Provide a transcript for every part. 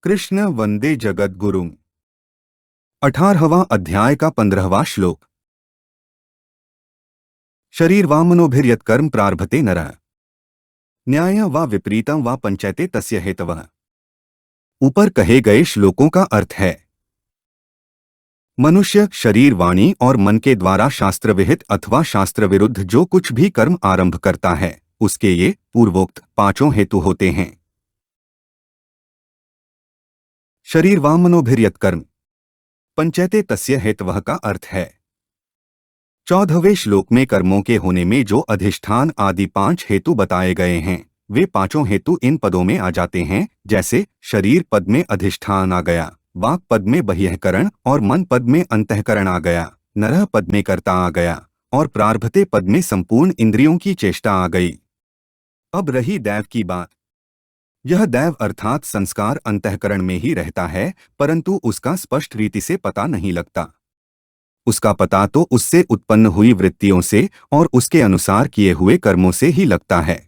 कृष्ण वंदे जगद्गुरुम्। 18वां अध्याय का 15वां श्लोक। शरीरवामनोभिर्यत्कर्म प्रारभते नरः न्याय व विपरीतम व पंचैते तस्य हेतवः। ऊपर कहे गए श्लोकों का अर्थ है, मनुष्य शरीर, वाणी और मन के द्वारा शास्त्र विहित अथवा शास्त्र विरुद्ध जो कुछ भी कर्म आरंभ करता है, उसके ये पूर्वोक्त पांचों हेतु होते हैं। शरीरवामनोभिर्यत्कर्म पंचैते तस्य हेतवः का अर्थ है, 14वें श्लोक में कर्मों के होने में जो अधिष्ठान आदि 5 हेतु बताए गए हैं, वे पांचों हेतु इन पदों में आ जाते हैं। जैसे शरीर पद में अधिष्ठान आ गया, वाक् पद में बहिःकरण और मन पद में अंतःकरण आ गया, नरः पद में कर्ता आ गया और प्रारभते पद में संपूर्ण इंद्रियों की चेष्टा आ गई। अब रही दैव की बात। यह दैव अर्थात संस्कार अंतःकरण में ही रहता है, परंतु उसका स्पष्ट रीति से पता नहीं लगता। उसका पता तो उससे उत्पन्न हुई वृत्तियों से और उसके अनुसार किए हुए कर्मों से ही लगता है।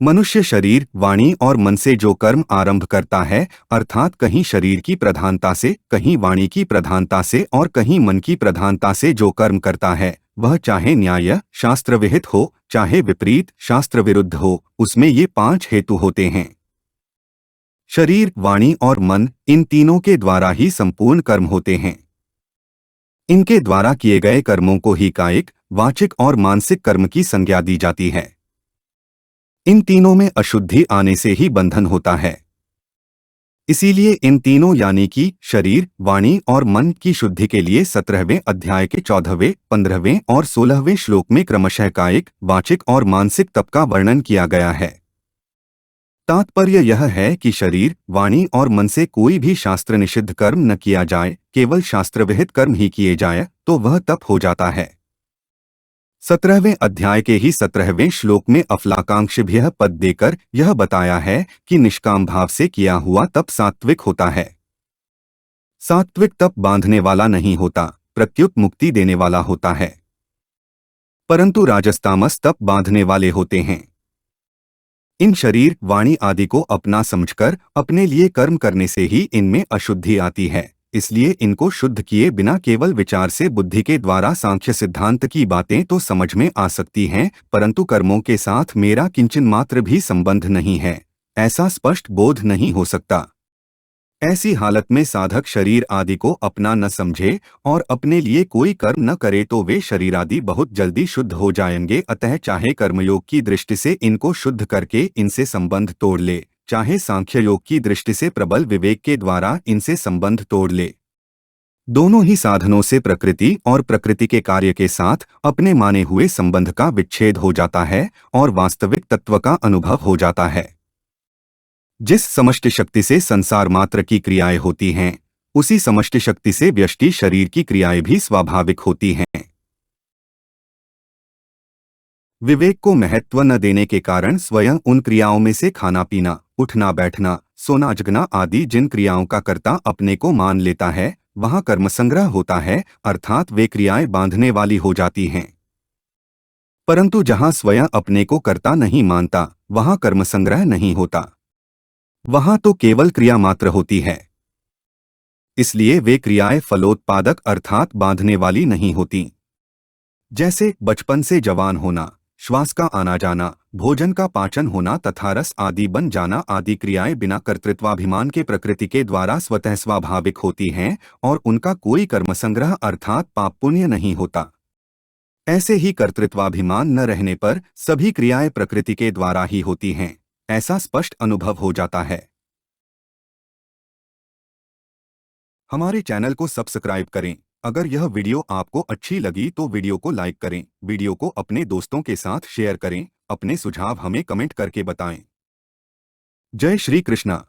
मनुष्य शरीर, वाणी और मन से जो कर्म आरंभ करता है, अर्थात कहीं शरीर की प्रधानता से, कहीं वाणी की प्रधानता से और कहीं मन की प्रधानता से जो कर्म करता है, वह चाहे न्याय शास्त्र विहित हो, चाहे विपरीत शास्त्र विरुद्ध हो, उसमें ये 5 हेतु होते हैं। शरीर, वाणी और मन, इन तीनों के द्वारा ही संपूर्ण कर्म होते हैं। इनके द्वारा किए गए कर्मों को ही कायिक, वाचिक और मानसिक कर्म की संज्ञा दी जाती है। इन तीनों में अशुद्धि आने से ही बंधन होता है। इसीलिए इन तीनों यानी कि शरीर, वाणी और मन की शुद्धि के लिए 17वें अध्याय के 14वें, 15वें और 16वें श्लोक में क्रमशः कायिक, वाचिक और मानसिक तप का वर्णन किया गया है। तात्पर्य यह है कि शरीर, वाणी और मन से कोई भी शास्त्र निषिद्ध कर्म न किया जाए, केवल शास्त्र विहित कर्म ही किए जाए तो वह तप हो जाता है। 17वें अध्याय के ही 17वें श्लोक में अफलाकांक्षिभ्यः पद देकर यह बताया है कि निष्काम भाव से किया हुआ तप सात्विक होता है। सात्विक तप बांधने वाला नहीं होता, प्रत्युत मुक्ति देने वाला होता है, परंतु राजस-तामस तप बांधने वाले होते हैं। इन शरीर, वाणी आदि को अपना समझकर अपने लिए कर्म करने से ही इनमें अशुद्धि आती है। इसलिए इनको शुद्ध किए बिना केवल विचार से बुद्धि के द्वारा सांख्य सिद्धांत की बातें तो समझ में आ सकती हैं, परंतु कर्मों के साथ मेरा किंचन मात्र भी संबंध नहीं है, ऐसा स्पष्ट बोध नहीं हो सकता। ऐसी हालत में साधक शरीर आदि को अपना न समझे और अपने लिए कोई कर्म न करे तो वे शरीर आदि बहुत जल्दी शुद्ध हो जाएंगे। अतः चाहे कर्मयोग की दृष्टि से इनको शुद्ध करके इनसे संबंध तोड़ ले, चाहे सांख्य योग की दृष्टि से प्रबल विवेक के द्वारा इनसे संबंध तोड़ ले, दोनों ही साधनों से प्रकृति और प्रकृति के कार्य के साथ अपने माने हुए संबंध का विच्छेद हो जाता है और वास्तविक तत्व का अनुभव हो जाता है। जिस समष्टि शक्ति से संसार मात्र की क्रियाएं होती हैं, उसी समष्टि शक्ति से व्यष्टि शरीर की क्रियाएं भी स्वाभाविक होती हैं। विवेक को महत्व न देने के कारण स्वयं उन क्रियाओं में से खाना पीना, उठना बैठना, सोना जगना आदि जिन क्रियाओं का कर्ता अपने को मान लेता है, वहां कर्म संग्रह होता है, अर्थात वे क्रियाएं बांधने वाली हो जाती हैं। परंतु जहां स्वयं अपने को कर्ता नहीं मानता, वहां कर्म संग्रह नहीं होता, वहां तो केवल क्रिया मात्र होती है। इसलिए वे क्रियाएं फलोत्पादक अर्थात बांधने वाली नहीं होती। जैसे बचपन से जवान होना, श्वास का आना जाना, भोजन का पाचन होना तथा रस आदि बन जाना आदि क्रियाएं बिना कर्तृत्वाभिमान के प्रकृति के द्वारा स्वतः स्वाभाविक होती हैं और उनका कोई कर्म संग्रह अर्थात पाप पुण्य नहीं होता। ऐसे ही कर्तृत्वाभिमान न रहने पर सभी क्रियाएं प्रकृति के द्वारा ही होती हैं, ऐसा स्पष्ट अनुभव हो जाता है। हमारे चैनल को सब्सक्राइब करें। अगर यह वीडियो आपको अच्छी लगी तो वीडियो को लाइक करें, वीडियो को अपने दोस्तों के साथ शेयर करें, अपने सुझाव हमें कमेंट करके बताएं। जय श्री कृष्णा।